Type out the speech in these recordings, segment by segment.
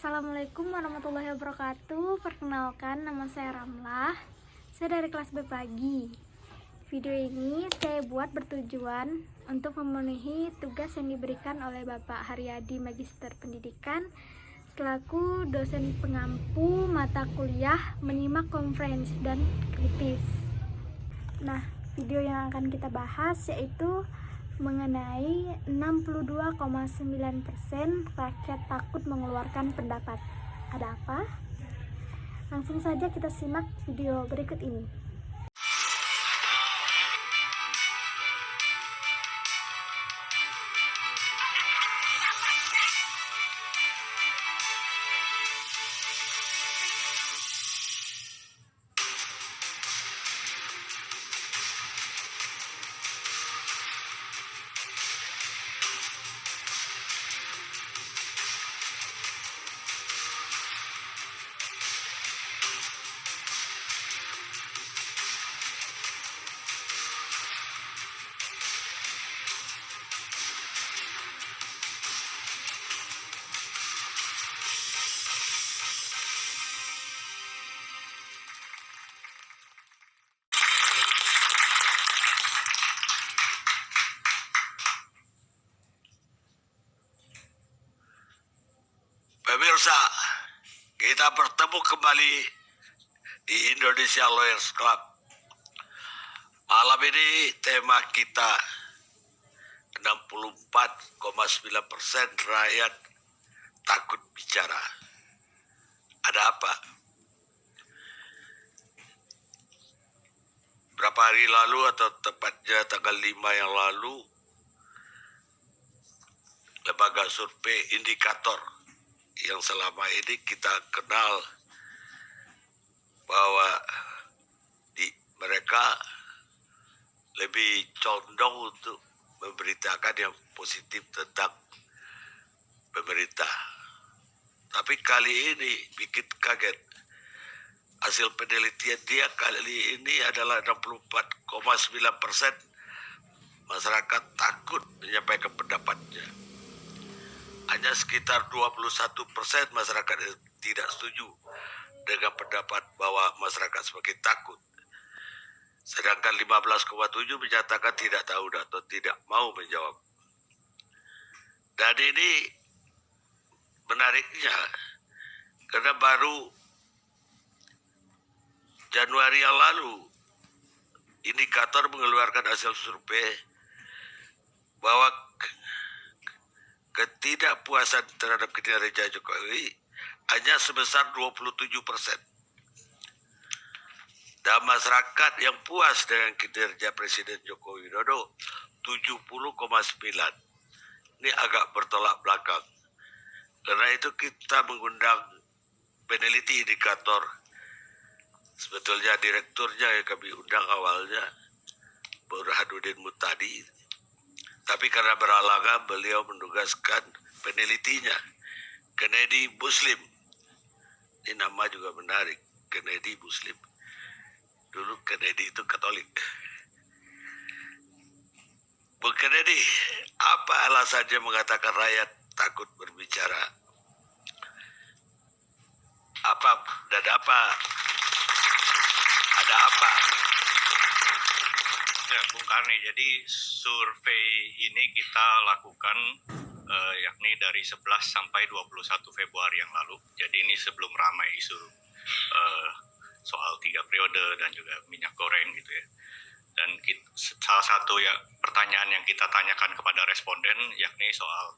Assalamualaikum warahmatullahi wabarakatuh. Perkenalkan, nama saya Ramlah. Saya dari kelas B pagi. Video ini saya buat bertujuan untuk memenuhi tugas yang diberikan oleh Bapak Haryadi Magister Pendidikan selaku dosen pengampu mata kuliah menyimak konferensi dan kritis. Nah, video yang akan kita bahas yaitu mengenai 62,9% rakyat takut mengeluarkan pendapat. Ada apa? Langsung saja kita simak video berikut ini. Pemirsa, kita bertemu kembali di Indonesia Lawyers Club. Malam ini tema kita 64,9% rakyat takut bicara. Ada apa? Berapa hari lalu atau tepatnya tanggal 5 yang lalu, lembaga survei indikator yang selama ini kita kenal bahwa mereka lebih condong untuk memberitakan yang positif tentang pemerintah. Tapi kali ini bikin kaget. Hasil penelitian dia kali ini adalah 64,9% masyarakat takut menyampaikan pendapatnya. Hanya sekitar 21% masyarakat yang tidak setuju dengan pendapat bahwa masyarakat semakin takut. Sedangkan 15,7% menyatakan tidak tahu atau tidak mau menjawab. Dan ini menariknya karena baru Januari yang lalu indikator mengeluarkan hasil survei bahwa ketidakpuasan terhadap kinerja Jokowi hanya sebesar 27%. Dan masyarakat yang puas dengan kinerja Presiden Joko Widodo 70,9%. Ini agak bertolak belakang. Karena itu kita mengundang peneliti indikator. Sebetulnya direkturnya yang kami undang awalnya, Burhanuddin Muhtadi. Tapi karena berhalangan beliau menugaskan penelitinya, Kennedy Muslim. Ini nama juga menarik, Kennedy Muslim. Dulu Kennedy itu Katolik. Bung Kennedy, apa alasannya mengatakan rakyat takut berbicara? Apa dan apa? Ada apa? Ya, Bung Karni, jadi survei ini kita lakukan yakni dari 11 sampai 21 Februari yang lalu. Jadi ini sebelum ramai isu soal 3 periode dan juga minyak goreng gitu ya. Dan salah satu ya pertanyaan yang kita tanyakan kepada responden yakni soal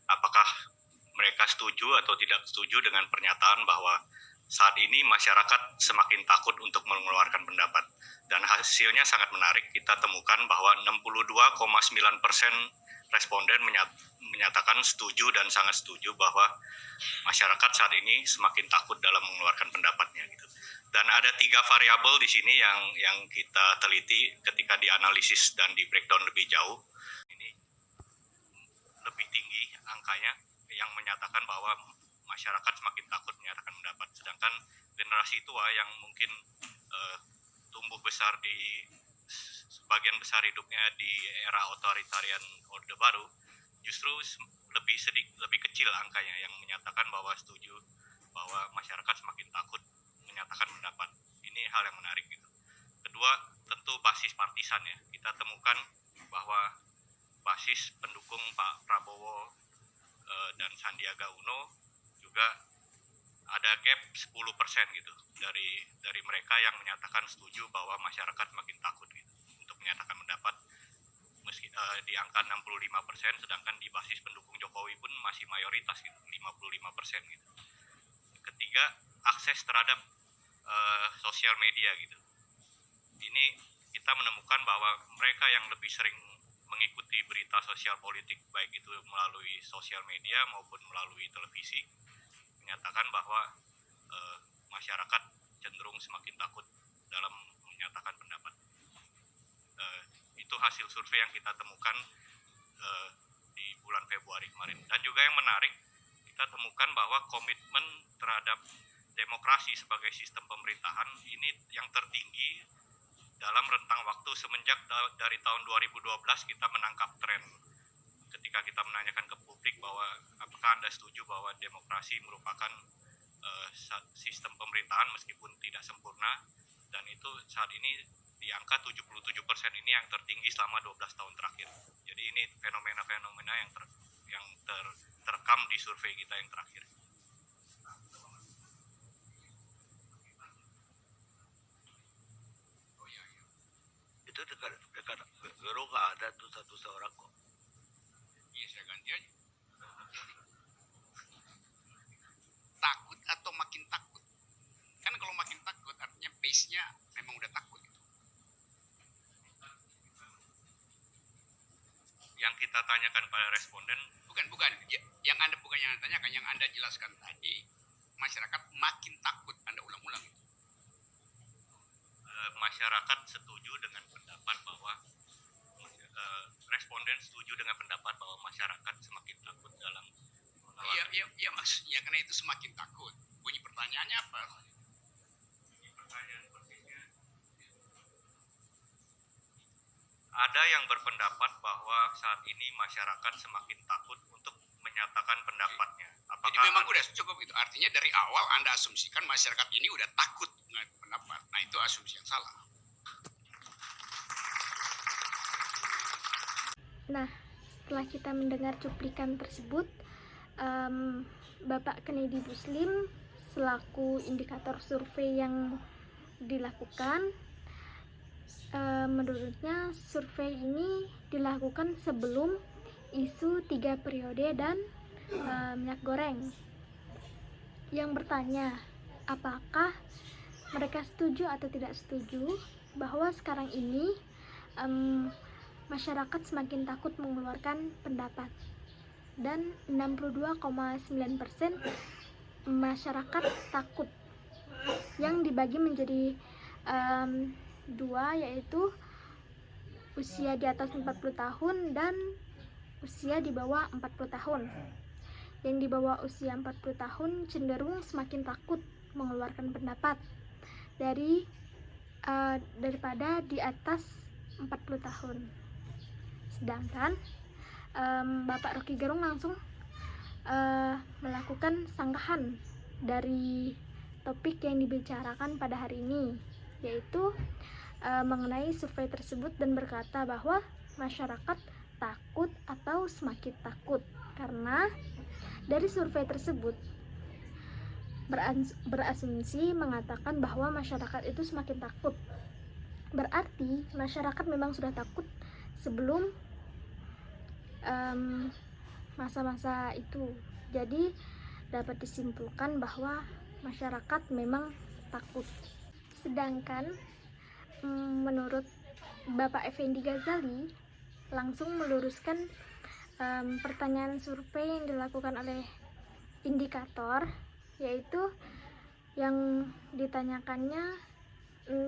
apakah mereka setuju atau tidak setuju dengan pernyataan bahwa saat ini masyarakat semakin takut untuk mengeluarkan pendapat. Dan hasilnya sangat menarik, kita temukan bahwa 62,9% responden menyatakan setuju dan sangat setuju bahwa masyarakat saat ini semakin takut dalam mengeluarkan pendapatnya gitu. Dan ada 3 variabel di sini yang kita teliti ketika dianalisis dan di breakdown lebih jauh. Ini lebih tinggi angkanya yang menyatakan bahwa masyarakat semakin takut menyatakan pendapat. Sedangkan generasi tua yang mungkin tumbuh besar di sebagian besar hidupnya di era otoritarian Orde Baru justru lebih kecil angkanya yang menyatakan bahwa setuju bahwa masyarakat semakin takut menyatakan pendapat. Ini hal yang menarik gitu. Kedua, tentu basis partisan ya. Kita temukan bahwa basis pendukung Pak Prabowo dan Sandiaga Uno juga ada gap 10% gitu dari mereka yang menyatakan setuju bahwa masyarakat makin takut gitu untuk menyatakan pendapat, meski di angka 65%, sedangkan di basis pendukung Jokowi pun masih mayoritas gitu, 55% gitu. Ketiga, akses terhadap sosial media gitu. Ini kita menemukan bahwa mereka yang lebih sering mengikuti berita sosial politik, baik itu melalui sosial media maupun melalui televisi, menyatakan bahwa masyarakat cenderung semakin takut dalam menyatakan pendapat. Itu hasil survei yang kita temukan di bulan Februari kemarin. Dan juga yang menarik, kita temukan bahwa komitmen terhadap demokrasi sebagai sistem pemerintahan ini yang tertinggi dalam rentang waktu semenjak dari tahun 2012 kita menangkap tren ketika kita menanyakan ke publik bahwa apakah Anda setuju bahwa demokrasi merupakan sistem pemerintahan meskipun tidak sempurna, dan itu saat ini di angka 77% ini yang tertinggi selama 12 tahun terakhir. Jadi ini fenomena-fenomena yang terekam di survei kita yang terakhir. Itu dekat Gero nggak ada tuh satu seorang kok. Iya, saya ganti aja. Takut atau makin takut? Kan kalau makin takut artinya base-nya memang udah takut gitu. Yang kita tanyakan pada responden, Bukan. Yang Anda bukan yang Anda tanyakan, yang Anda jelaskan tadi, masyarakat makin takut. Anda ulang-ulang itu. Masyarakat setuju dengan pendapat bahwa responden setuju dengan pendapat bahwa masyarakat semakin takut dalam Iya maksudnya karena itu semakin takut. Bunyi pertanyaannya apa? pertanyaan persisnya. Ada yang berpendapat bahwa saat ini masyarakat semakin takut untuk menyatakan pendapatnya. Jadi memang udah cukup itu. Artinya dari awal Anda asumsikan masyarakat ini udah takut dengan pendapat. Nah itu asumsi yang salah. Nah, setelah kita mendengar cuplikan tersebut, Bapak Kennedy Muslim selaku indikator survei yang dilakukan, menurutnya survei ini dilakukan sebelum isu 3 periode dan minyak goreng, yang bertanya apakah mereka setuju atau tidak setuju bahwa sekarang ini masyarakat semakin takut mengeluarkan pendapat, dan 62,9% masyarakat takut, yang dibagi menjadi dua, yaitu usia di atas 40 tahun dan usia di bawah 40 tahun. Yang di bawah usia 40 tahun cenderung semakin takut mengeluarkan pendapat daripada di atas 40 tahun. Sedangkan Bapak Rocky Gerung langsung melakukan sanggahan dari topik yang dibicarakan pada hari ini, yaitu mengenai survei tersebut, dan berkata bahwa masyarakat takut atau semakin takut karena dari survei tersebut berasumsi mengatakan bahwa masyarakat itu semakin takut. Berarti masyarakat memang sudah takut sebelum masa-masa itu. Jadi dapat disimpulkan bahwa masyarakat memang takut. Sedangkan menurut Bapak Effendi Ghazali langsung meluruskan pertanyaan survei yang dilakukan oleh indikator, yaitu yang ditanyakannya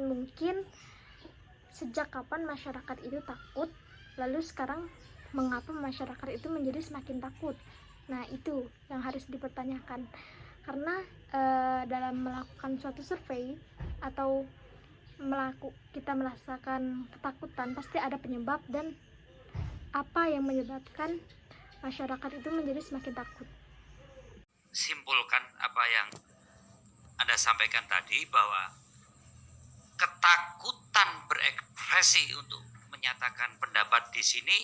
mungkin sejak kapan masyarakat itu takut, lalu sekarang mengapa masyarakat itu menjadi semakin takut. Nah itu yang harus dipertanyakan, karena dalam melakukan suatu survei atau kita merasakan ketakutan, pasti ada penyebab, dan apa yang menyebabkan masyarakat itu menjadi semakin takut. Simpulkan apa yang Anda sampaikan tadi, bahwa ketakutan berekspresi untuk menyatakan pendapat di sini,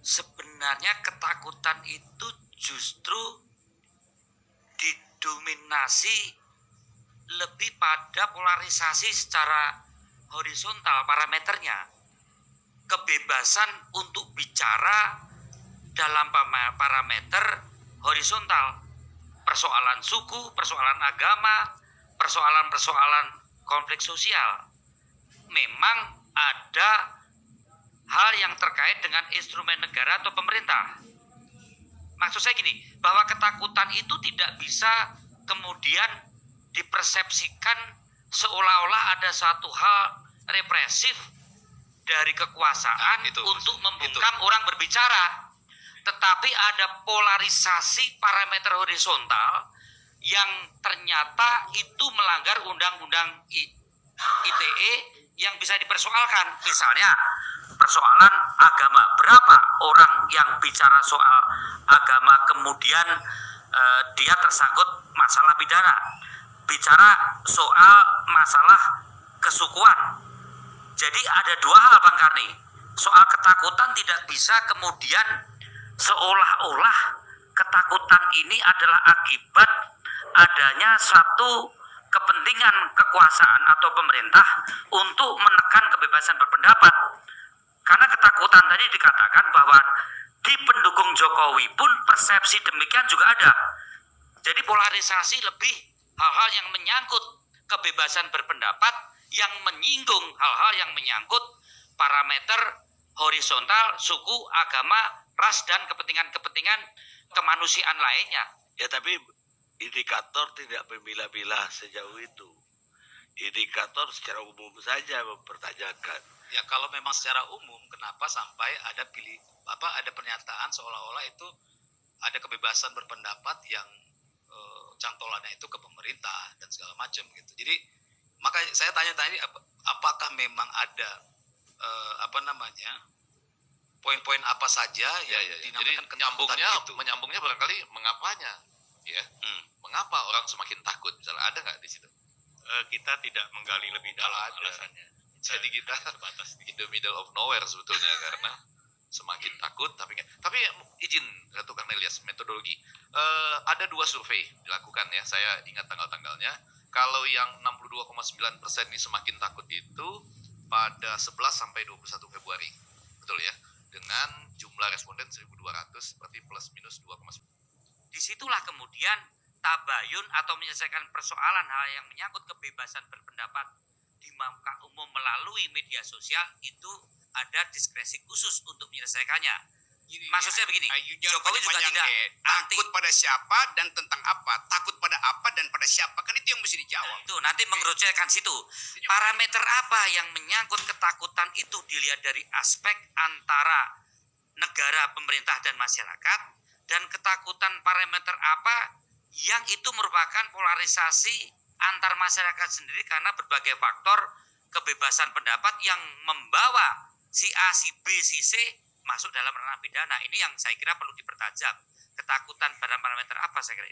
sebenarnya ketakutan itu justru didominasi lebih pada polarisasi secara horizontal parameternya. Kebebasan untuk bicara dalam parameter horizontal, persoalan suku, persoalan agama, persoalan-persoalan konflik sosial. Memang ada hal yang terkait dengan instrumen negara atau pemerintah. Maksud saya gini, bahwa ketakutan itu tidak bisa kemudian dipersepsikan seolah-olah ada satu hal represif dari kekuasaan untuk membungkam orang berbicara. Tetapi ada polarisasi parameter horizontal yang ternyata itu melanggar undang-undang ITE yang bisa dipersoalkan. Misalnya persoalan agama, berapa orang yang bicara soal agama kemudian dia tersangkut masalah pidana, bicara soal masalah kesukuan. Jadi ada dua hal, Bang Karni. Soal ketakutan tidak bisa kemudian seolah-olah ketakutan ini adalah akibat adanya satu kepentingan kekuasaan atau pemerintah untuk menekan kebebasan berpendapat. Karena ketakutan tadi dikatakan bahwa di pendukung Jokowi pun persepsi demikian juga ada. Jadi polarisasi lebih hal-hal yang menyangkut kebebasan berpendapat, yang menyinggung hal-hal yang menyangkut parameter horizontal, suku, agama, ras, dan kepentingan-kepentingan kemanusiaan lainnya. Ya, tapi indikator tidak memilah-milah sejauh itu. Indikator secara umum saja mempertanyakan. Ya, kalau memang secara umum, kenapa sampai ada ada pernyataan seolah-olah itu ada kebebasan berpendapat yang cantolannya itu ke pemerintah dan segala macam gitu. Jadi maka saya tanya-tanya apakah memang ada poin-poin apa saja yang dinamakan ketakutan itu. Menyambungnya barangkali mengapanya, ya? Mengapa orang semakin takut? Misalnya ada nggak di situ? Kita tidak menggali lebih dalam alasannya. Jadi kita sebatas in the middle of nowhere sebetulnya karena semakin takut. Tapi izin Ratu Karnelias, metodologi. Ada 2 survei dilakukan ya. Saya ingat tanggal-tanggalnya. Kalau yang 62,9% ini semakin takut itu pada 11 sampai 21 Februari. Betul ya? Dengan jumlah responden 1.200, berarti plus minus 2,9. Disitulah kemudian tabayun atau menyelesaikan persoalan hal yang menyangkut kebebasan berpendapat di muka umum melalui media sosial itu ada diskresi khusus untuk menyelesaikannya. Maksud saya begini, Jokowi juga tidak anti. Takut pada siapa dan tentang apa? Takut pada apa dan pada siapa? Kan itu yang mesti dijawab. Itu nanti mengerucutkan situ. Parameter apa yang menyangkut ketakutan itu dilihat dari aspek antara negara, pemerintah, dan masyarakat, dan ketakutan parameter apa yang itu merupakan polarisasi antar masyarakat sendiri karena berbagai faktor kebebasan pendapat yang membawa si A, si B, si C masuk dalam ranah pidana. Ini yang saya kira perlu dipertajam. Ketakutan pada parameter apa saya kira?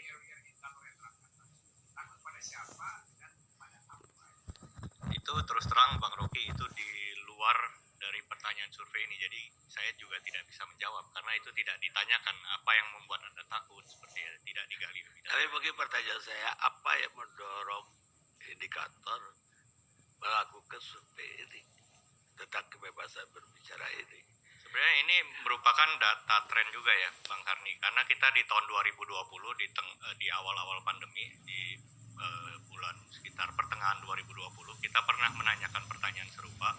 itu terus terang Bang Rocky itu di luar dari pertanyaan survei ini, jadi saya juga tidak bisa menjawab karena itu tidak ditanyakan apa yang membuat Anda takut, seperti tidak digali lebih dalam. Tapi bagi pertanyaan saya, apa yang mendorong indikator melakukan survei ini tentang kebebasan berbicara ini? Sebenarnya ini merupakan data tren juga ya Bang Karni, karena kita di tahun 2020 di awal-awal pandemi di bulan sekitar pertengahan 2020 kita pernah menanyakan pertanyaan serupa,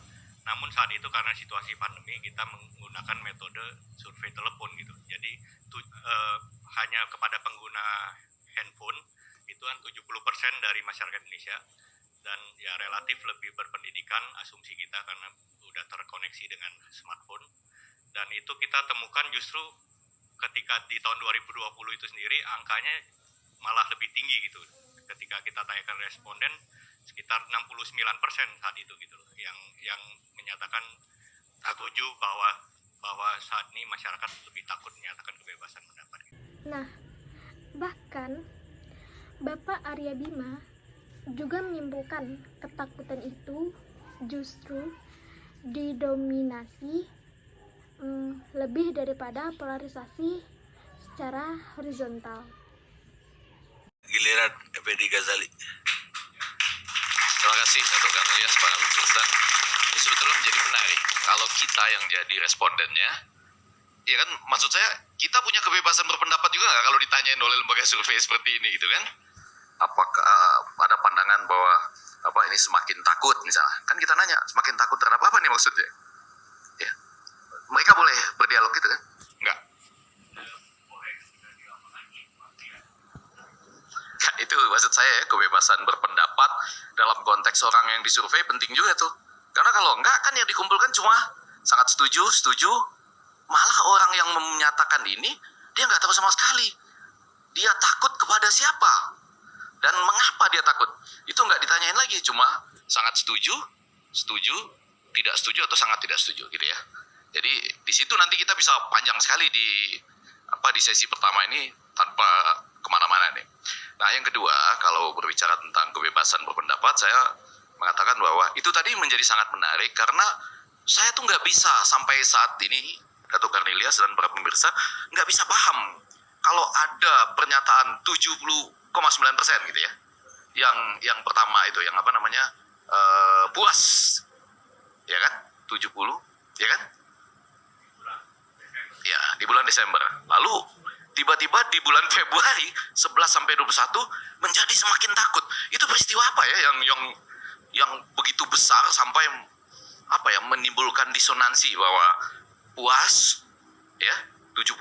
namun saat itu karena situasi pandemi kita menggunakan metode survei telepon gitu, jadi hanya kepada pengguna handphone itu kan 70% dari masyarakat Indonesia, dan ya relatif lebih berpendidikan asumsi kita karena udah terkoneksi dengan smartphone. Dan itu kita temukan justru ketika di tahun 2020 itu sendiri angkanya malah lebih tinggi gitu. Ketika kita tanyakan responden sekitar 69% saat itu gitu loh, yang menyatakan setuju bahwa bahwa saat ini masyarakat lebih takut menyatakan kebebasan pendapat. Nah, bahkan Bapak Arya Bima juga menyimpulkan ketakutan itu justru didominasi lebih daripada polarisasi secara horizontal. Giliran Effendi Ghazali. Terima kasih Datuk Kang Ilyas, Pak Lukisan. Ini sebetulnya menjadi menarik kalau kita yang jadi respondennya, ya kan, maksud saya kita punya kebebasan berpendapat juga nggak kalau ditanyain oleh lembaga survei seperti ini gitu kan? Apakah ada pandangan bahwa ini semakin takut misalnya? Kan kita nanya semakin takut terhadap apa nih maksudnya? Ya, mereka boleh berdialog gitu kan? Enggak. Itu maksud saya ya, kebebasan berpendapat dalam konteks orang yang disurvei penting juga tuh. Karena kalau enggak kan yang dikumpulkan cuma sangat setuju, malah orang yang menyatakan ini dia nggak tahu sama sekali. Dia takut kepada siapa dan mengapa dia takut. Itu nggak ditanyain lagi, cuma sangat setuju, tidak setuju atau sangat tidak setuju gitu ya. Jadi di situ nanti kita bisa panjang sekali di sesi pertama ini tanpa kemana-mana nih. Nah yang kedua, kalau berbicara tentang kebebasan berpendapat, saya mengatakan bahwa itu tadi menjadi sangat menarik karena saya tuh nggak bisa sampai saat ini, Datuk Kang Ilyas dan para pemirsa, nggak bisa paham kalau ada pernyataan 70,9% gitu ya. Yang pertama itu yang puas, ya kan? 70, ya kan? Ya, di bulan Desember. Lalu tiba-tiba di bulan Februari 11 sampai 21 menjadi semakin takut. Itu peristiwa apa ya yang begitu besar sampai menimbulkan disonansi bahwa puas ya 70%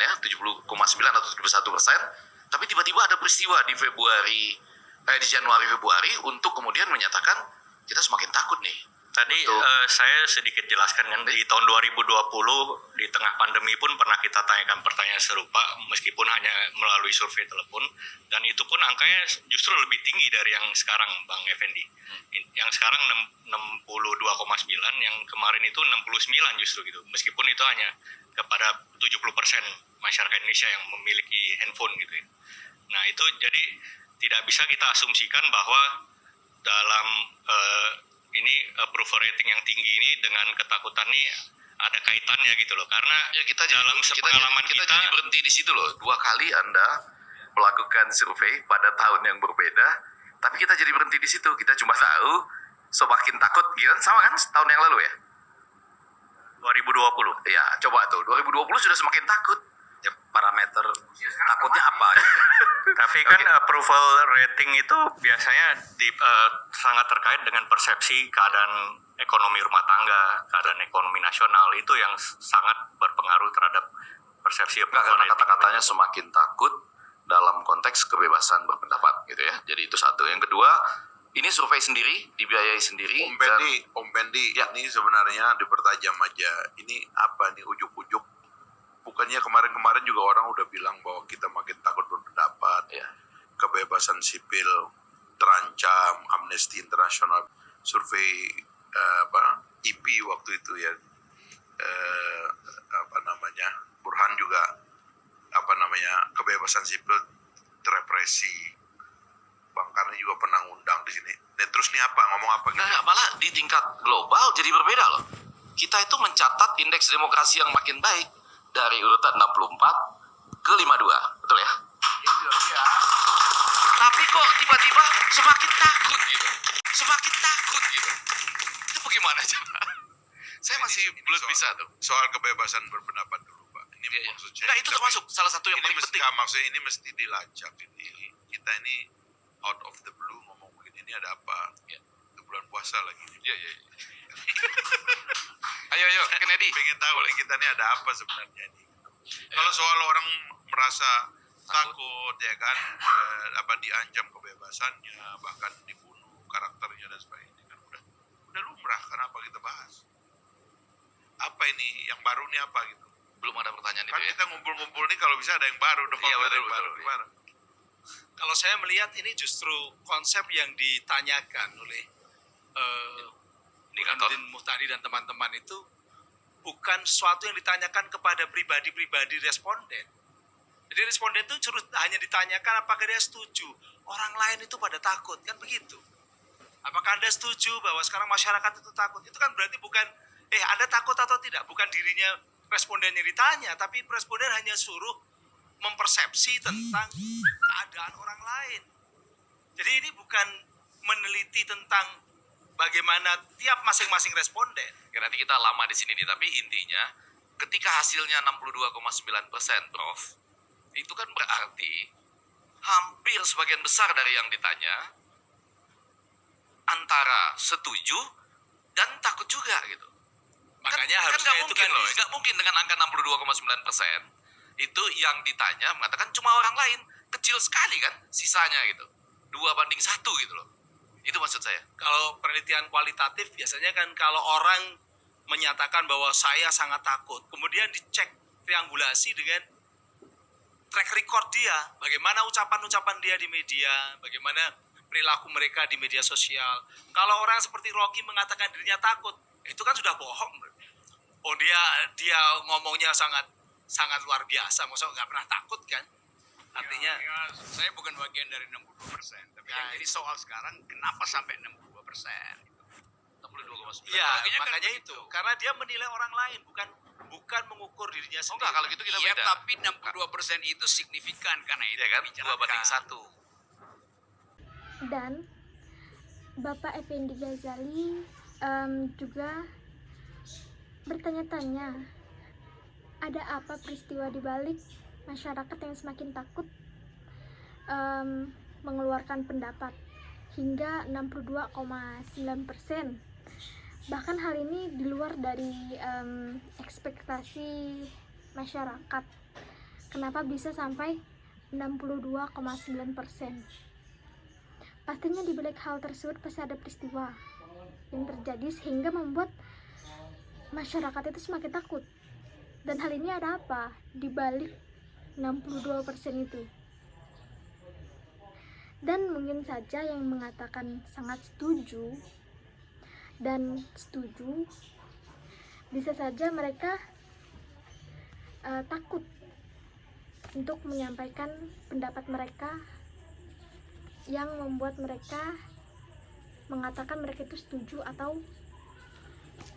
ya 70,9 atau 71%, tapi tiba-tiba ada peristiwa di Januari Februari untuk kemudian menyatakan kita semakin takut nih. Tadi saya sedikit jelaskan kan, di tahun 2020 di tengah pandemi pun pernah kita tanyakan pertanyaan serupa meskipun hanya melalui survei telepon, dan itu pun angkanya justru lebih tinggi dari yang sekarang, Bang Effendi. Yang sekarang 62,9, yang kemarin itu 69 justru gitu. Meskipun itu hanya kepada 70% masyarakat Indonesia yang memiliki handphone gitu ya. Nah itu jadi tidak bisa kita asumsikan bahwa dalam approval rating yang tinggi ini dengan ketakutan ini ada kaitannya gitu loh, karena Ya, dalam pengalaman kita jadi berhenti di situ loh. 2 kali Anda melakukan survei pada tahun yang berbeda, tapi kita jadi berhenti di situ. Kita cuma tahu semakin takut gitu, sama kan tahun yang lalu ya? 2020. Ya, coba tuh 2020 sudah semakin takut. Ya, parameter takutnya apa? Tapi kan approval rating itu biasanya sangat terkait dengan persepsi keadaan ekonomi rumah tangga, keadaan ekonomi nasional, itu yang sangat berpengaruh terhadap persepsi approval Karena rating. kata-katanya semakin takut dalam konteks kebebasan berpendapat gitu ya. Jadi itu satu. Yang kedua, ini survei sendiri, dibiayai sendiri. Om Pendi, Ya. ini sebenarnya dipertajam aja. Ini apa nih ujuk-ujuk? Bukannya kemarin-kemaran juga orang udah bilang bahwa kita makin takut berpendapat, Ya. kebebasan sipil terancam, Amnesty International survei IP waktu itu ya, Burhan juga kebebasan sipil terepresi. Bang Karni juga pernah ngundang di sini. Dan terus nih ngomong apa gitu? Nah, malah di tingkat global jadi berbeda loh. Kita itu mencatat indeks demokrasi yang makin baik dari urutan 64 ke 52, betul ya? Iya. Tapi kok tiba-tiba semakin takut gitu. Itu bagaimana coba? Saya masih belum bisa tuh. Soal kebebasan berpendapat dulu, Pak. Ini Iya. maksud saya. Nah, itu termasuk salah satu yang ini paling penting. Maksudnya ini mesti dilacak. Kita ini out of the blue ngomong begini, ini ada apa? Ya. Itu bulan puasa lagi. Iya. Ayo, Kennedy. Pengen tahu lagi kita ini ada apa sebenarnya ini. Kalau soal orang merasa takut ya kan, diancam kebebasannya, bahkan dibunuh karakternya dan sebagainya, kan udah lumrah. Kenapa kita bahas? Apa ini yang baru nih apa gitu? Belum ada pertanyaan Kan itu ya. kita ngumpul-ngumpul nih kalau bisa ada yang baru dong. Iya, Ada yang betul. baru. Gimana? Kalau saya melihat ini justru konsep yang ditanyakan oleh Indikator. Burhanuddin Muhtadi dan teman-teman itu bukan sesuatu yang ditanyakan kepada pribadi-pribadi responden. Jadi responden itu hanya ditanyakan apakah dia setuju. Orang lain itu pada takut, kan begitu. Apakah Anda setuju bahwa sekarang masyarakat itu takut? Itu kan berarti bukan, Anda takut atau tidak? Bukan dirinya responden yang ditanya, tapi responden hanya suruh mempersepsi tentang keadaan orang lain. Jadi ini bukan meneliti tentang bagaimana tiap masing-masing responden. Ya, nanti kita lama di sini nih, tapi intinya ketika hasilnya 62,9%, Prof, itu kan berarti hampir sebagian besar dari yang ditanya antara setuju dan takut juga gitu. Makanya kan harusnya nggak itu mungkin kan loh, nggak mungkin dengan angka 62,9% itu yang ditanya mengatakan cuma orang lain, kecil sekali kan sisanya gitu, 2:1 gitu loh. Itu maksud saya. kalau penelitian kualitatif biasanya kan kalau orang menyatakan bahwa saya sangat takut, kemudian dicek triangulasi dengan track record dia, bagaimana ucapan-ucapan dia di media, bagaimana perilaku mereka di media sosial. Kalau orang seperti Rocky mengatakan dirinya takut, itu kan sudah bohong. Oh dia ngomongnya sangat luar biasa, maksudnya nggak pernah takut kan? Artinya Saya bukan bagian dari 62%, tapi yang jadi soal sekarang kenapa sampai 62%? 62,9. ya Makanya kan makanya begitu. itu karena dia menilai orang lain, bukan mengukur dirinya Oh sendiri. enggak, kalau gitu kita Iya, beda. tapi 62% itu signifikan karena itu Ya kan, dibicarakan. 2:1. Dan Bapak Effendi Ghazali juga bertanya-tanya, ada apa peristiwa di balik masyarakat yang semakin takut mengeluarkan pendapat hingga 62,9%. Bahkan hal ini di luar dari ekspektasi masyarakat. Kenapa bisa sampai 62,9%? Pastinya di balik hal tersebut pasti ada peristiwa yang terjadi sehingga membuat masyarakat itu semakin takut. Dan hal ini ada apa di balik 62% itu? Dan mungkin saja yang mengatakan sangat setuju dan setuju, bisa saja mereka takut untuk menyampaikan pendapat mereka yang membuat mereka mengatakan mereka itu setuju atau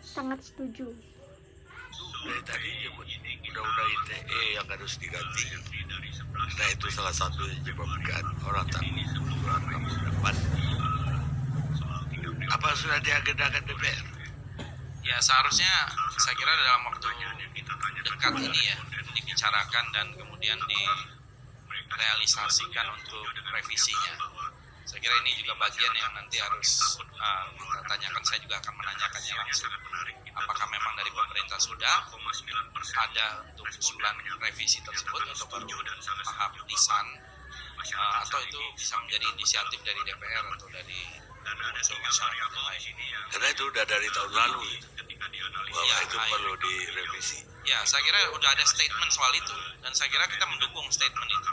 sangat setuju. Dari tadi nyebut undang-undang ITE yang harus diganti. Nah itu salah satu yang menyebabkan orang takut mengeluarkan pendapat. Apa sudah diagendakan DPR? Ya seharusnya saya kira dalam waktu dekat ini ya dibicarakan dan kemudian direalisasikan untuk revisinya. Saya kira ini juga bagian yang nanti harus kita tanyakan. Saya juga akan menanyakannya langsung. Apakah memang dari pemerintah sudah ada untuk usulan revisi tersebut atau baru tahap lisan, atau itu bisa menjadi inisiatif dari DPR atau dari unsur masyarakat lain. Karena itu udah dari tahun lalu bahwa Ya, itu perlu direvisi. Ya, saya kira udah ada statement soal itu dan saya kira kita mendukung statement itu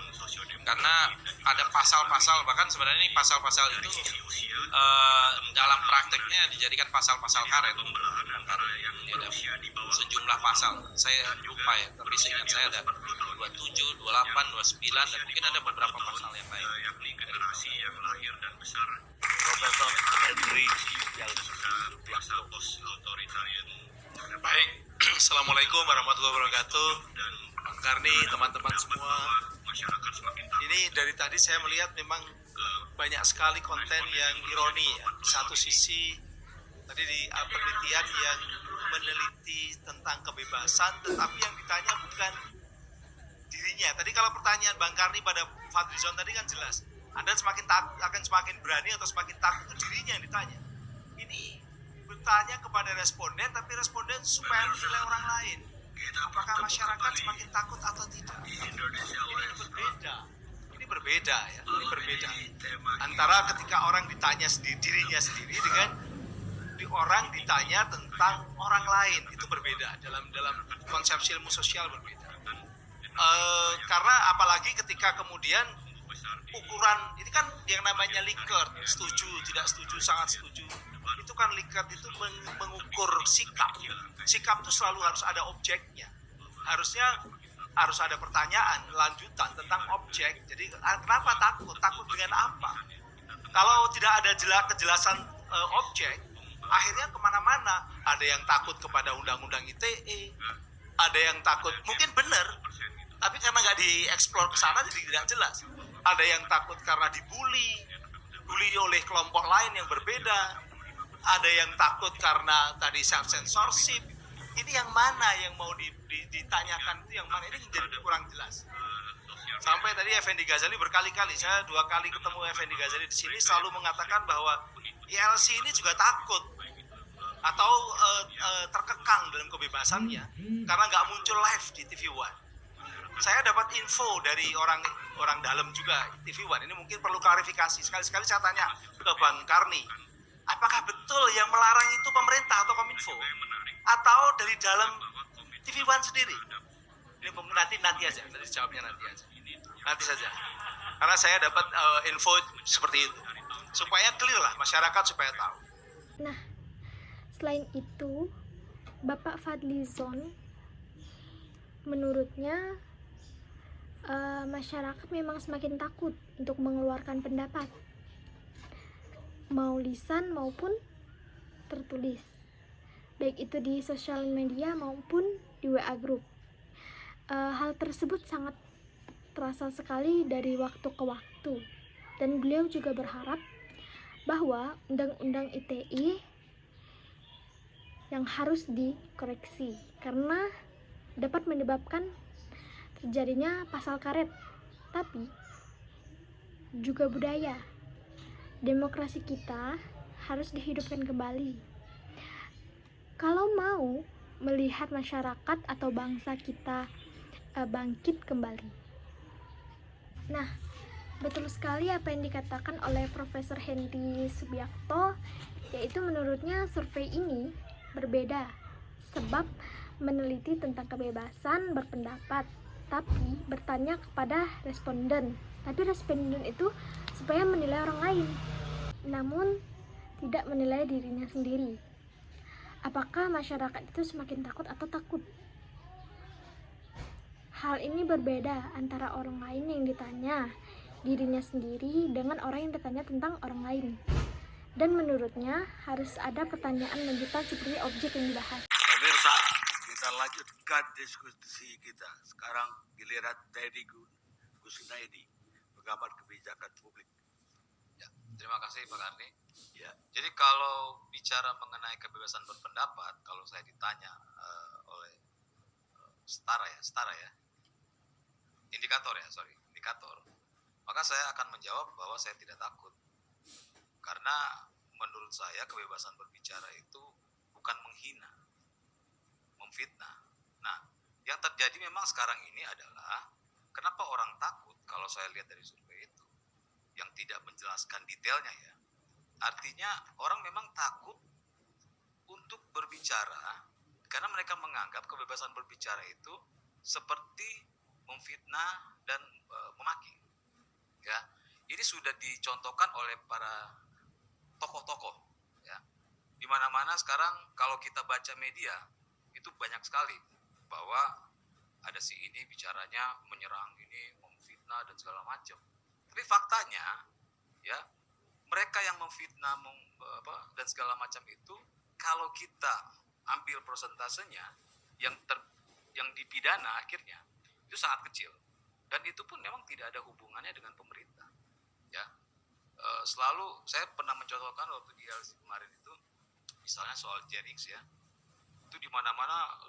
karena ada pasal-pasal, bahkan sebenarnya ini pasal-pasal itu dalam prakteknya dijadikan pasal-pasal karet. Ini ada sejumlah pasal, saya lupa ya, tapi seingat saya ada 27, 28, 29 dan mungkin ada beberapa pasal yang lain. Profesor Henry yang baik. Assalamualaikum warahmatullahi wabarakatuh. Bang Karni, teman-teman semua. Ini dari tadi saya melihat memang banyak sekali konten yang ironi ya. Di satu sisi tadi di penelitian yang meneliti tentang kebebasan, tetapi yang ditanya bukan dirinya. Tadi kalau pertanyaan Bang Karni pada Fadlizon tadi kan jelas, Anda akan semakin berani atau semakin takut, itu dirinya yang ditanya. Ini bertanya kepada responden, tapi responden supaya menilai orang lain. Apakah masyarakat semakin takut atau tidak? Ini berbeda ya. Ini berbeda antara ketika orang ditanya dirinya sendiri dengan orang ditanya tentang orang lain. Itu berbeda dalam konsepsi ilmu sosial berbeda. Karena apalagi ketika kemudian ukuran ini kan yang namanya Likert, setuju, tidak setuju, sangat setuju. itu kan likat itu mengukur sikap. Sikap itu selalu harus ada objeknya. Harusnya harus ada pertanyaan lanjutan tentang objek. Jadi kenapa takut? Takut dengan apa? Kalau tidak ada kejelasan objek, akhirnya kemana-mana. Ada yang takut kepada undang-undang ITE, ada yang takut mungkin benar, tapi karena nggak dieksplor ke sana jadi tidak jelas. Ada yang takut karena dibully oleh kelompok lain yang berbeda. Ada yang takut karena tadi self censorship. Ini yang mana yang mau ditanyakan, itu yang mana? Ini menjadi kurang jelas. Sampai tadi Effendi Ghazali berkali-kali, saya 2 kali ketemu Effendi Ghazali di sini, selalu mengatakan bahwa ILC ini juga takut atau terkekang dalam kebebasannya karena nggak muncul live di TV One. Saya dapat info dari orang dalam juga TV One. Ini mungkin perlu klarifikasi. Sekali-sekali saya tanya ke Bang Karni, apakah betul yang melarang itu pemerintah atau Kominfo? Atau dari dalam TV One sendiri? Ini nanti aja, nanti jawabnya nanti saja. Karena saya dapat info seperti itu, supaya clear lah masyarakat supaya tahu. Nah, selain itu, Bapak Fadlizon menurutnya masyarakat memang semakin takut untuk mengeluarkan pendapat, mau lisan maupun tertulis, baik itu di sosial media maupun di WA Group. Hal tersebut sangat terasa sekali dari waktu ke waktu, dan beliau juga berharap bahwa Undang-Undang ITE yang harus dikoreksi karena dapat menyebabkan terjadinya pasal karet, tapi juga budaya. Demokrasi kita harus dihidupkan kembali. Kalau mau melihat masyarakat atau bangsa kita bangkit kembali. Nah, betul sekali apa yang dikatakan oleh Profesor Hendy Subiakto, yaitu menurutnya survei ini berbeda sebab meneliti tentang kebebasan berpendapat, tapi bertanya kepada responden. Tapi responden itu supaya menilai orang lain, namun tidak menilai dirinya sendiri. Apakah masyarakat itu semakin takut atau takut? Hal ini berbeda antara orang lain yang ditanya dirinya sendiri dengan orang yang ditanya tentang orang lain. Dan menurutnya harus ada pertanyaan lanjutan seperti objek yang dibahas. Pemirsa, kita lanjutkan diskusi kita. Sekarang giliran Teddy Kusnaidi, pengamat kebijakan publik. Ya, terima kasih Pak Karni. Ya. Jadi kalau bicara mengenai kebebasan berpendapat, kalau saya ditanya oleh setara ya, indikator, maka saya akan menjawab bahwa saya tidak takut. Karena menurut saya kebebasan berbicara itu bukan menghina, memfitnah. Nah, yang terjadi memang sekarang ini adalah kenapa orang takut kalau saya lihat dari survei itu, yang tidak menjelaskan detailnya ya. Artinya orang memang takut untuk berbicara karena mereka menganggap kebebasan berbicara itu seperti memfitnah dan memaki. Ya, ini sudah dicontohkan oleh para tokoh-tokoh. Ya, di mana-mana sekarang kalau kita baca media itu banyak sekali bahwa ada si ini bicaranya menyerang ini, memfitnah dan segala macam. Tapi faktanya, ya, mereka yang memfitnah dan segala macam itu, kalau kita ambil persentasenya yang dipidana akhirnya itu sangat kecil, dan itu pun memang tidak ada hubungannya dengan pemerintah. Ya, selalu saya pernah mencontohkan waktu di LC kemarin itu, misalnya soal JRX ya, itu di mana-mana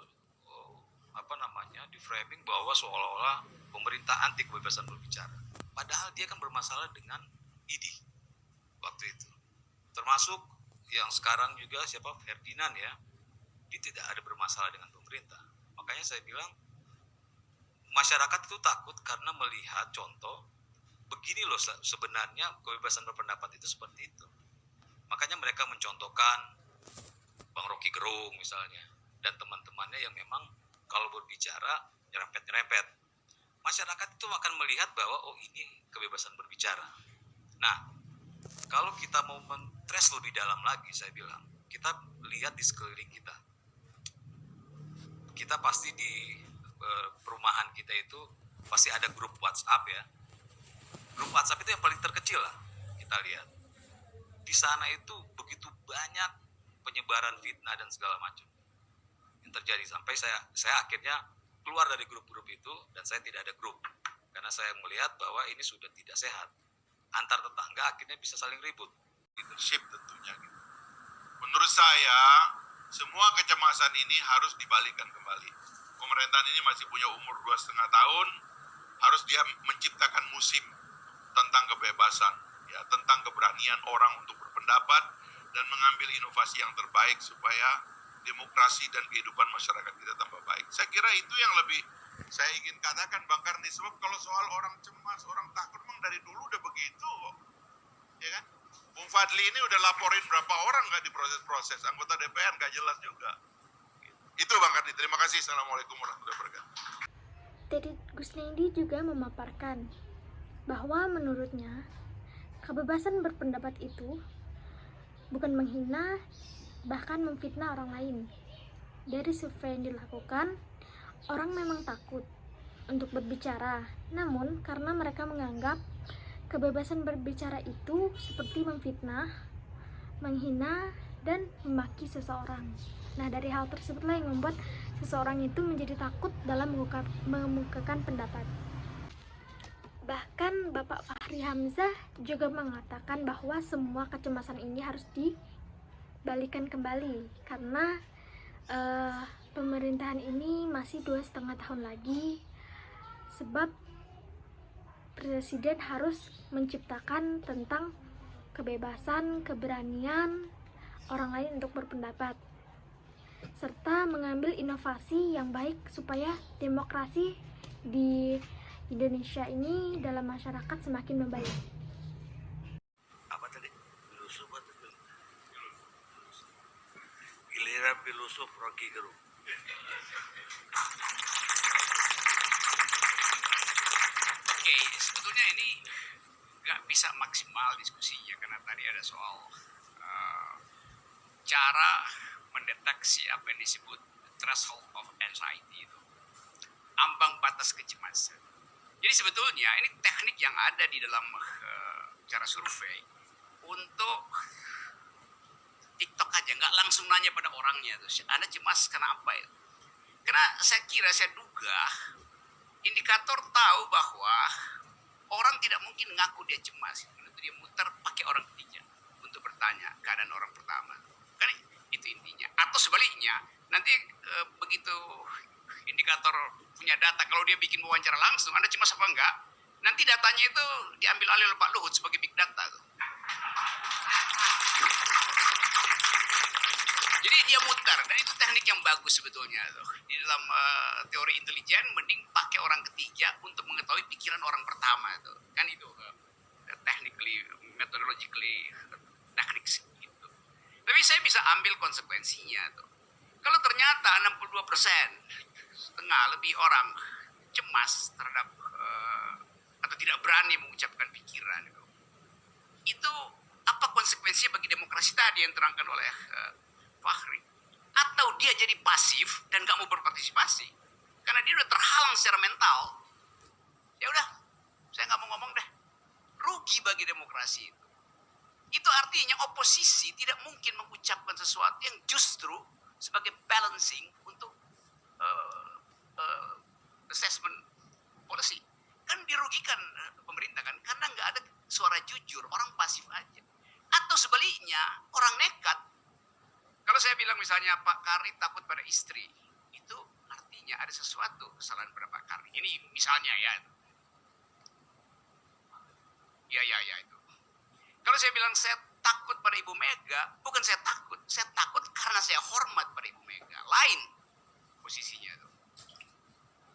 di framing bahwa seolah-olah pemerintah anti kebebasan berbicara, padahal dia kan bermasalah dengan IDI waktu itu, termasuk yang sekarang juga siapa Ferdinand ya, dia tidak ada bermasalah dengan pemerintah. Makanya saya bilang masyarakat itu takut karena melihat contoh begini loh, sebenarnya kebebasan berpendapat itu seperti itu. Makanya mereka mencontohkan Bang Rocky Gerung misalnya dan teman-temannya yang memang kalau berbicara nyerempet-nyerempet. Masyarakat itu akan melihat bahwa oh ini kebebasan berbicara. Nah, kalau kita mau trace lebih dalam lagi, saya bilang. Kita lihat di sekeliling kita. Kita pasti di perumahan kita itu pasti ada grup WhatsApp ya. Grup WhatsApp itu yang paling terkecil lah kita lihat. Di sana itu begitu banyak penyebaran fitnah dan segala macam yang terjadi sampai saya akhirnya keluar dari grup-grup itu dan saya tidak ada grup karena saya melihat bahwa ini sudah tidak sehat. Antar tetangga akhirnya bisa saling ribut. Leadership tentunya gitu. Menurut saya semua kecemasan ini harus dibalikkan kembali. Pemerintahan ini masih punya umur 2,5 tahun, harus dia menciptakan musim tentang kebebasan, ya, tentang keberanian orang untuk berpendapat dan mengambil inovasi yang terbaik supaya demokrasi dan kehidupan masyarakat kita tambah baik. Saya kira itu yang lebih saya ingin katakan, Bang Karni. Sebab kalau soal orang cemas, orang takut, memang dari dulu udah begitu, ya kan? Bung Fadli ini udah laporin berapa orang nggak diproses-proses, anggota DPR nggak jelas juga. Itu Bang Karni, terima kasih. Assalamualaikum warahmatullahi wabarakatuh. Teddy Gusnedi juga memaparkan bahwa menurutnya kebebasan berpendapat itu bukan menghina, bahkan memfitnah orang lain. Dari survei yang dilakukan, orang memang takut untuk berbicara, namun karena mereka menganggap kebebasan berbicara itu seperti memfitnah, menghina, dan memaki seseorang. Nah, dari hal tersebutlah yang membuat seseorang itu menjadi takut dalam mengemukakan pendapat. Bahkan Bapak Fahri Hamzah juga mengatakan bahwa semua kecemasan ini harus dibalikan kembali karena pemerintahan ini masih 2,5 tahun lagi, sebab Presiden harus menciptakan tentang kebebasan, keberanian orang lain untuk berpendapat, serta mengambil inovasi yang baik supaya demokrasi di Indonesia ini dalam masyarakat semakin membaik. Apa tadi? Filosof atau giliran filosof Rocky Gerung. Oke, sebetulnya ini nggak bisa maksimal diskusinya karena tadi ada soal cara mendeteksi apa yang disebut threshold of anxiety itu, ambang batas kecemasan. Jadi sebetulnya ini teknik yang ada di dalam cara survei untuk TikTok aja, nggak langsung nanya pada orangnya tuh, Anda cemas kenapa ya? Karena saya duga indikator tahu bahwa orang tidak mungkin ngaku dia cemas, itu dia muter pakai orang ketiga untuk bertanya keadaan orang pertama, kan itu intinya. Atau sebaliknya, nanti begitu indikator punya data, kalau dia bikin wawancara langsung, Anda cemas apa enggak? Nanti datanya itu diambil alih oleh Pak Luhut sebagai big data tuh. Jadi dia muter, dan itu teknik yang bagus sebetulnya tuh. Di dalam teori intelijen, mending pakai orang ketiga untuk mengetahui pikiran orang pertama tuh. Kan itu technically, methodologically, teknik gitu. Tapi saya bisa ambil konsekuensinya tuh. Kalau ternyata 62%, setengah lebih orang cemas terhadap atau tidak berani mengucapkan pikiran itu apa konsekuensinya bagi demokrasi tadi yang terangkan oleh Fahri? Atau dia jadi pasif dan gak mau berpartisipasi karena dia udah terhalang secara mental? Ya udah, saya nggak mau ngomong deh. Rugi bagi demokrasi itu. Itu artinya oposisi tidak mungkin mengucapkan sesuatu yang justru sebagai balancing untuk assessment policy. Kan dirugikan pemerintah kan, karena nggak ada suara jujur, orang pasif aja. Atau sebaliknya, orang nekat. Kalau saya bilang misalnya Pak Karni takut pada istri, itu artinya ada sesuatu kesalahan pada Pak Karni. Ini misalnya ya. Ya itu. Kalau saya bilang saya takut pada Ibu Mega, bukan saya takut karena saya hormat pada Ibu Mega. Lain posisinya tuh.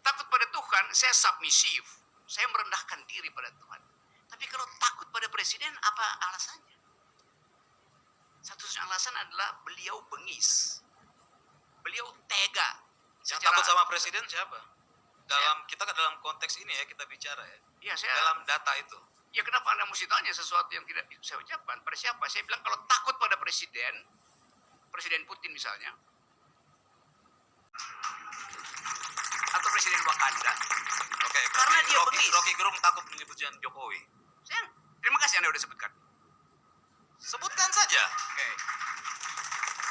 Takut pada Tuhan, saya submisif. Saya merendahkan diri pada Tuhan. Tapi kalau takut pada presiden, apa alasannya? Satu-satunya alasan adalah beliau bengis. Beliau tega. Yang takut sama presiden siapa? Kita dalam konteks ini ya kita bicara ya. Iya, saya dalam data itu. Ya kenapa Anda mesti tanya sesuatu yang tidak saya ucapkan? Pada siapa? Saya bilang kalau takut pada Presiden Putin misalnya, atau Presiden Wakanda, Oke, karena dia bengis. Rocky Gerung takut menyebutkan Jokowi. Terima kasih Anda sudah sebutkan. Sebutkan saja. Oke.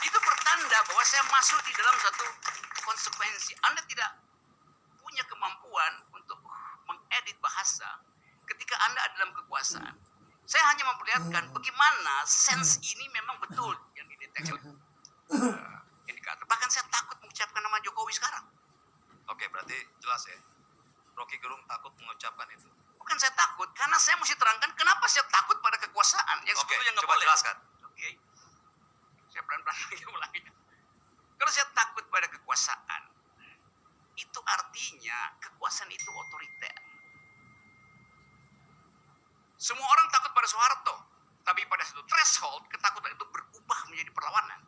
Itu pertanda bahwa saya masuk di dalam satu konsekuensi. Anda tidak punya kemampuan untuk mengedit bahasa ketika Anda ada dalam kekuasaan. Saya hanya memperlihatkan bagaimana sense ini memang betul yang dideteksi indikator. Bahkan saya takut mengucapkan nama Jokowi sekarang. Oke, berarti jelas ya. Rocky Gerung takut mengucapkan itu. Bukan saya takut, karena saya mesti terangkan kenapa saya takut pada kekuasaan yang Oke, sebetulnya nggak coba boleh. jelaskan. Oke, saya pelan-pelan lagi ulangi. Kalau saya takut pada kekuasaan, itu artinya kekuasaan itu otoriter. Semua orang takut pada Soeharto, tapi pada satu threshold ketakutan itu berubah menjadi perlawanan.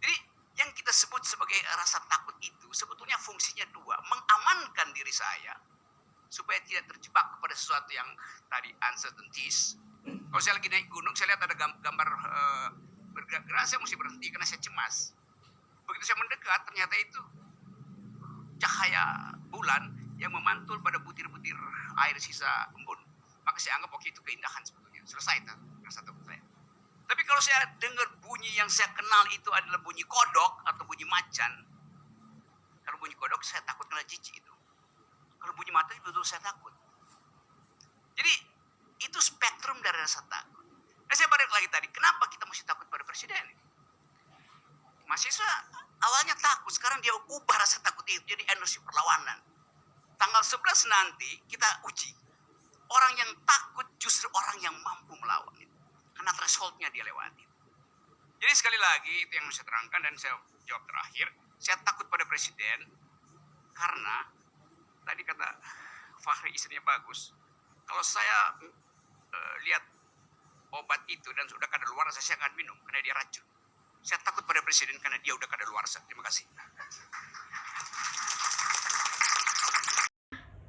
Jadi yang kita sebut sebagai rasa takut itu sebetulnya fungsinya dua, mengamankan diri saya supaya tidak terjebak kepada sesuatu yang tadi uncertainties. Kalau saya lagi naik gunung, saya lihat ada gambar bergerak-gerak, saya mesti berhenti karena saya cemas. Begitu saya mendekat, ternyata itu cahaya bulan yang memantul pada butir-butir air sisa embun. Maka saya anggap oke, itu keindahan sebetulnya. Selesai rasa takut saya. Tapi kalau saya dengar bunyi yang saya kenal itu adalah bunyi kodok atau bunyi macan. Kalau bunyi kodok saya takut karena jijik itu. Kalau bunyi macan betul saya takut. Jadi itu spektrum dari rasa takut. Nah, saya balik lagi tadi, kenapa kita mesti takut pada presiden? Mahasiswa awalnya takut, sekarang dia ubah rasa takut itu jadi energi perlawanan. Tanggal 11 nanti kita uji. Orang yang takut justru orang yang mampu melawan itu. Karena thresholdnya dia lewati. Jadi sekali lagi itu yang saya terangkan dan saya jawab terakhir. Saya takut pada presiden karena tadi kata Fahri istrinya bagus. Kalau saya lihat obat itu dan sudah kadaluarsa saya akan minum karena dia racun. Saya takut pada presiden karena dia udah kadaluarsa. Terima kasih.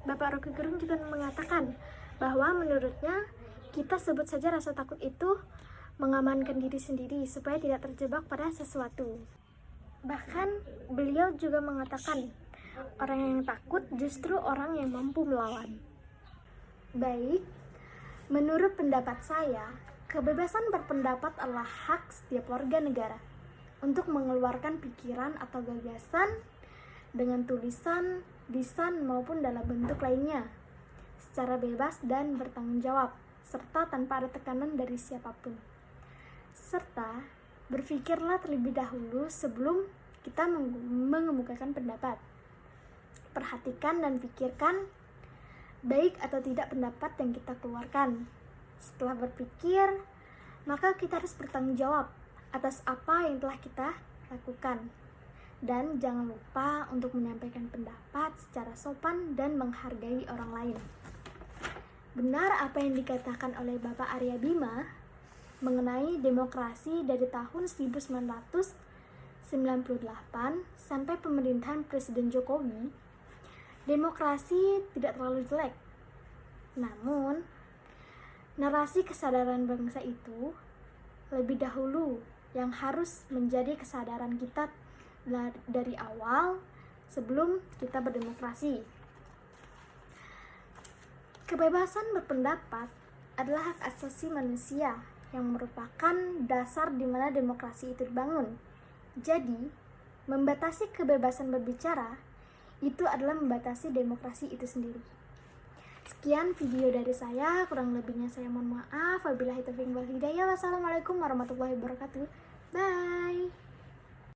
Bapak Rocky Gerung juga mengatakan bahwa menurutnya kita sebut saja rasa takut itu mengamankan diri sendiri supaya tidak terjebak pada sesuatu. Bahkan beliau juga mengatakan orang yang takut justru orang yang mampu melawan. Baik, menurut pendapat saya, kebebasan berpendapat adalah hak setiap warga negara untuk mengeluarkan pikiran atau gagasan dengan tulisan, desain maupun dalam bentuk lainnya secara bebas dan bertanggung jawab, serta tanpa ada tekanan dari siapapun. Serta berpikirlah terlebih dahulu sebelum kita mengemukakan pendapat. Perhatikan dan pikirkan baik atau tidak pendapat yang kita keluarkan. Setelah berpikir, maka kita harus bertanggung jawab atas apa yang telah kita lakukan. Dan jangan lupa untuk menyampaikan pendapat secara sopan dan menghargai orang lain. Benar apa yang dikatakan oleh Bapak Arya Bima mengenai demokrasi dari tahun 1998 sampai pemerintahan Presiden Jokowi. Demokrasi tidak terlalu jelek. Namun, narasi kesadaran bangsa itu lebih dahulu yang harus menjadi kesadaran kita dari awal sebelum kita berdemokrasi. Kebebasan berpendapat adalah hak asasi manusia yang merupakan dasar di mana demokrasi itu dibangun. Jadi, membatasi kebebasan berbicara itu adalah membatasi demokrasi itu sendiri. Sekian video dari saya, kurang lebihnya saya mohon maaf. Wabillahi taufiq wal hidayah. Wassalamualaikum warahmatullahi wabarakatuh. Bye.